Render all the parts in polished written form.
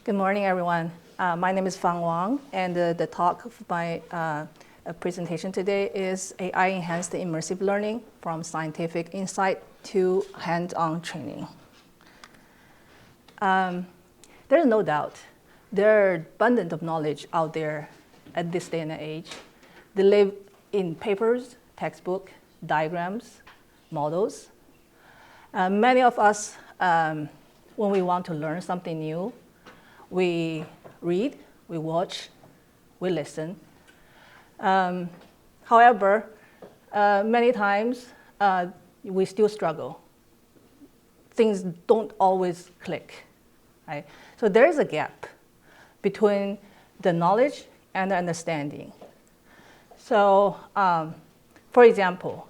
Good morning, everyone. My name is Fang Wang, and the talk of my presentation today is AI-enhanced immersive learning from scientific insight to hands-on training. There's no doubt there are abundant of knowledge out there at this day and age. They live in papers, textbook, diagrams, models. Many of us, when we want to learn something new, we read, we watch, we listen. However, many times we still struggle. Things don't always click, right? So there is a gap between the knowledge and the understanding. So, for example,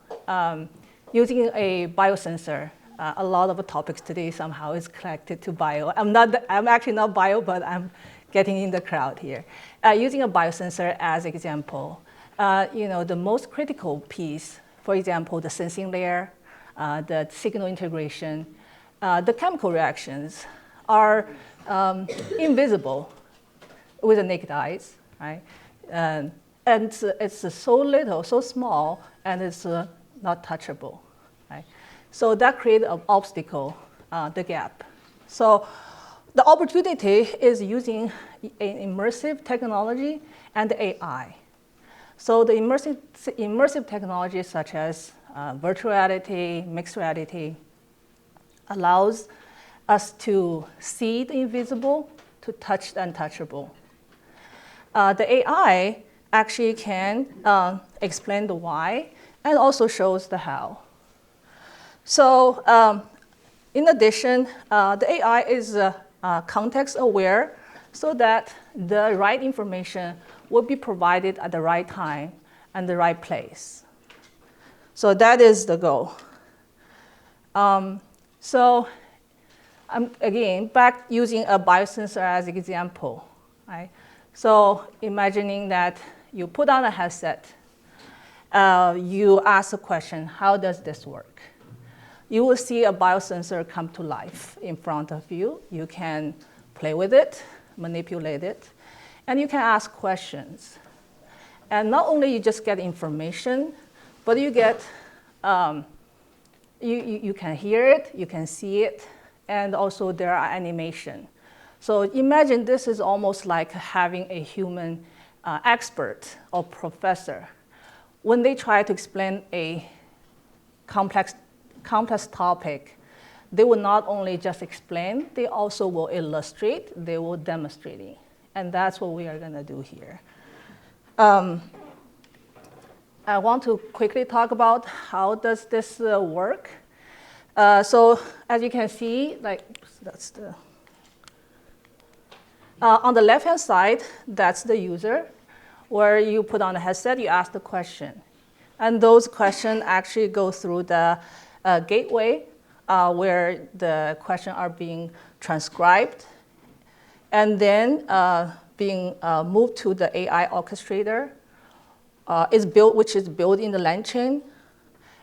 using a biosensor, a lot of the topics today somehow is connected to bio. I'm actually not bio, but I'm getting in the crowd here. Using a biosensor as example, the most critical piece, for example, the sensing layer, the signal integration, the chemical reactions are invisible with the naked eyes, right? And it's so little, so small, and it's not touchable, right? So that creates an obstacle, the gap. So the opportunity is using an immersive technology and AI. So the immersive technology such as virtual reality, mixed reality, allows us to see the invisible, to touch the untouchable. The AI actually can explain the why and also shows the how. So in addition, the AI is context aware so that the right information will be provided at the right time and the right place. So that is the goal. So again, back using a biosensor as an example, right? So imagining that you put on a headset, you ask a question, how does this work? You will see a biosensor come to life in front of you. You can play with it, manipulate it, and you can ask questions. And not only you just get information, but you get, you can hear it, you can see it, and also there are animation. So imagine this is almost like having a human expert or professor. When they try to explain a complex topic, they will not only just explain, they also will illustrate, they will demonstrate. And that's what we are going to do here. I want to quickly talk about how does this work. So as you can see, that's the on the left-hand side, that's the user, where you put on a headset, you ask the question. And those questions actually go through the gateway where the questions are being transcribed and then being moved to the AI orchestrator, which is built in the LAN chain.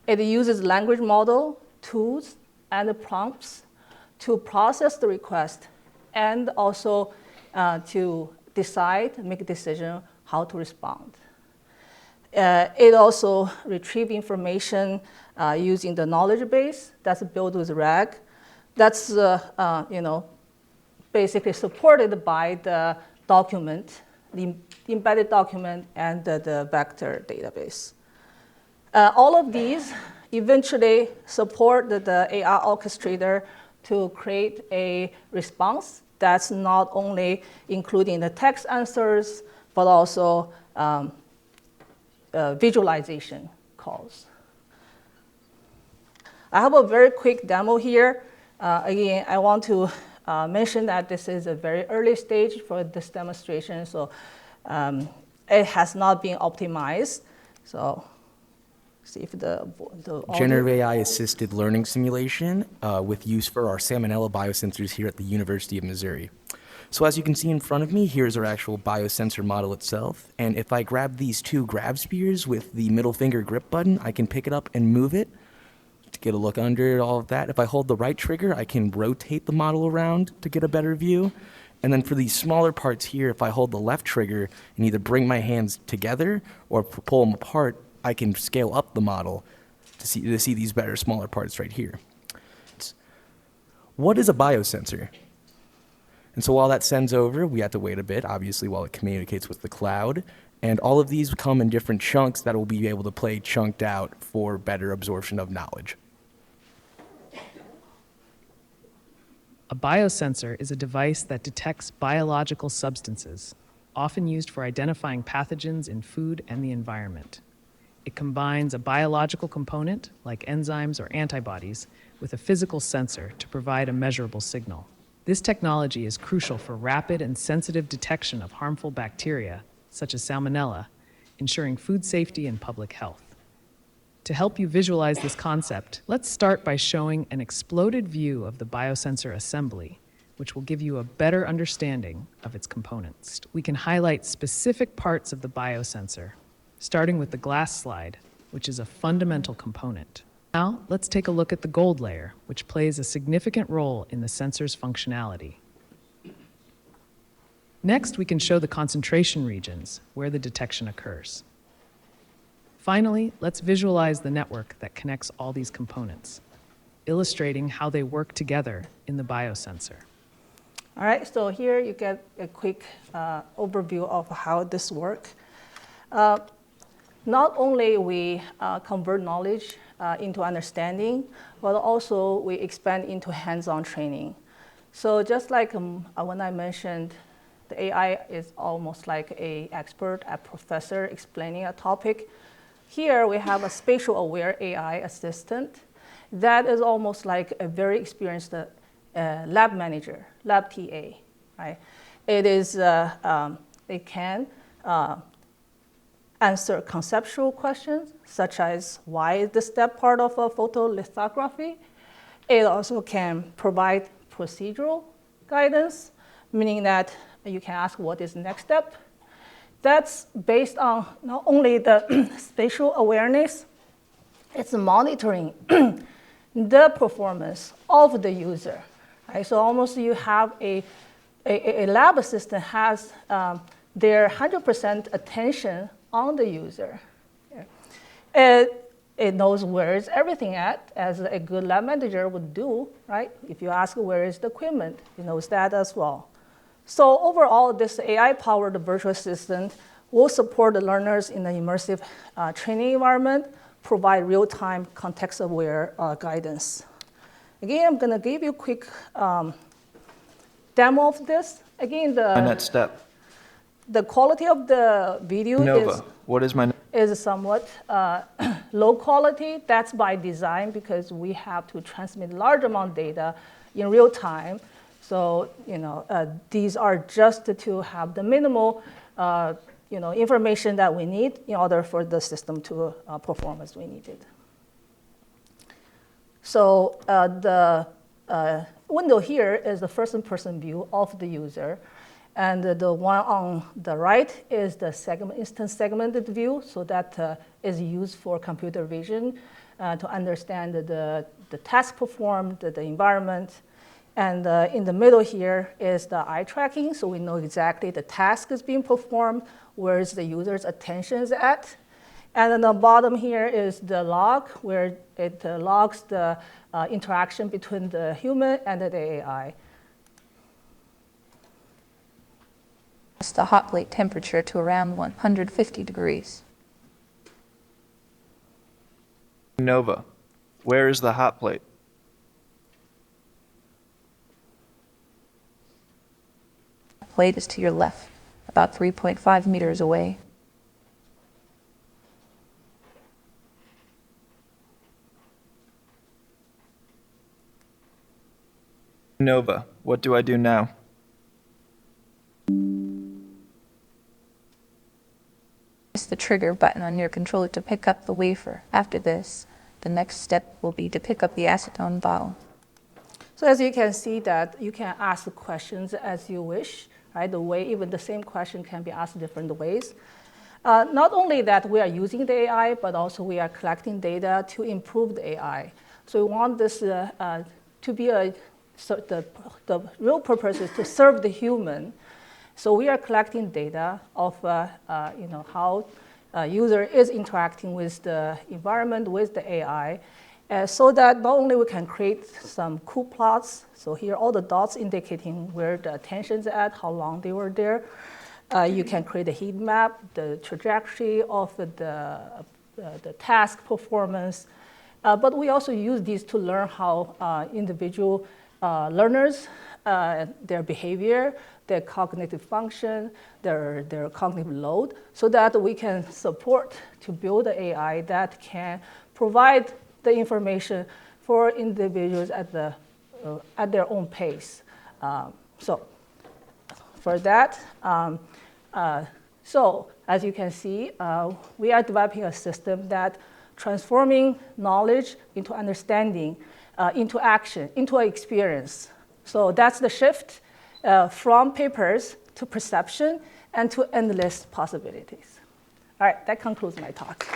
It uses language model, tools, and the prompts to process the request and also to make a decision how to respond. It also retrieves information using the knowledge base that's built with RAG. That's basically supported by the document, the embedded document, and the vector database. All of these eventually support the AI orchestrator to create a response that's not only including the text answers, but also visualization calls. I have a very quick demo here. Again, I want to mention that this is a very early stage for this demonstration, so it has not been optimized. So see if the Generative AI assisted learning simulation with use for our Salmonella biosensors here at the University of Missouri. So as you can see in front of me, here's our actual biosensor model itself. And if I grab these two grab spears with the middle finger grip button, I can pick it up and move it to get a look under it, all of that. If I hold the right trigger, I can rotate the model around to get a better view. And then for these smaller parts here, if I hold the left trigger and either bring my hands together or pull them apart, I can scale up the model to see these better, smaller parts right here. What is a biosensor? And so while that sends over, we have to wait a bit, obviously, while it communicates with the cloud. And all of these come in different chunks that will be able to play chunked out for better absorption of knowledge. A biosensor is a device that detects biological substances, often used for identifying pathogens in food and the environment. It combines a biological component, like enzymes or antibodies, with a physical sensor to provide a measurable signal. This technology is crucial for rapid and sensitive detection of harmful bacteria, such as Salmonella, ensuring food safety and public health. To help you visualize this concept, let's start by showing an exploded view of the biosensor assembly, which will give you a better understanding of its components. We can highlight specific parts of the biosensor, starting with the glass slide, which is a fundamental component. Now, let's take a look at the gold layer, which plays a significant role in the sensor's functionality. Next, we can show the concentration regions where the detection occurs. Finally, let's visualize the network that connects all these components, illustrating how they work together in the biosensor. All right, so here you get a quick overview of how this works. Not only we convert knowledge into understanding, but also we expand into hands-on training. So just like when I mentioned, the AI is almost like an expert, a professor explaining a topic. Here we have a spatial aware AI assistant that is almost like a very experienced lab manager, lab TA, right? It can answer conceptual questions, such as why is this step part of a photolithography? It also can provide procedural guidance, meaning that you can ask what is the next step. That's based on not only the spatial awareness, it's monitoring the performance of the user. Right? So almost you have a lab assistant has their 100% attention on the user. It knows where is everything at, as a good lab manager would do, right? If you ask where is the equipment, it knows that as well. So overall, this AI-powered virtual assistant will support the learners in the immersive training environment, provide real-time context-aware guidance. Again, I'm going to give you a quick demo of this. Again, My next step. the quality of the video Nova. What is my is somewhat low quality. That's by design because we have to transmit large amount of data in real time. So these are just to have the minimal information that we need in order for the system to perform as we need it. So the window here is the first-person view of the user. And the one on the right is the instance segmented view. So that is used for computer vision to understand the task performed, the environment. And in the middle here is the eye tracking. So we know exactly the task is being performed, where is the user's attention is at. And then the bottom here is the log, where it logs the interaction between the human and the AI. The hot plate temperature to around 150 degrees. Nova? Where is the hot plate? Plate is to your left, about 3.5 meters away. Nova. What do I do now? Press the trigger button on your controller to pick up the wafer. After this, the next step will be to pick up the acetone bottle. So as you can see that you can ask the questions as you wish, right? Even the same question can be asked different ways. Not only that we are using the AI, but also we are collecting data to improve the AI. So we want this to be a So the real purpose is to serve the human. So we are collecting data of how a user is interacting with the environment, with the AI, so that not only we can create some cool plots. So here all the dots indicating where the attention's at, how long they were there. You can create a heat map, the trajectory of the task performance. But we also use these to learn how individual learners, their behavior, their cognitive function, their cognitive load, so that we can support to build an AI that can provide the information for individuals at their own pace. So for that, so as you can see, we are developing a system that transforming knowledge into understanding, into action, into an experience. So that's the shift from papers to perception and to endless possibilities. All right, that concludes my talk.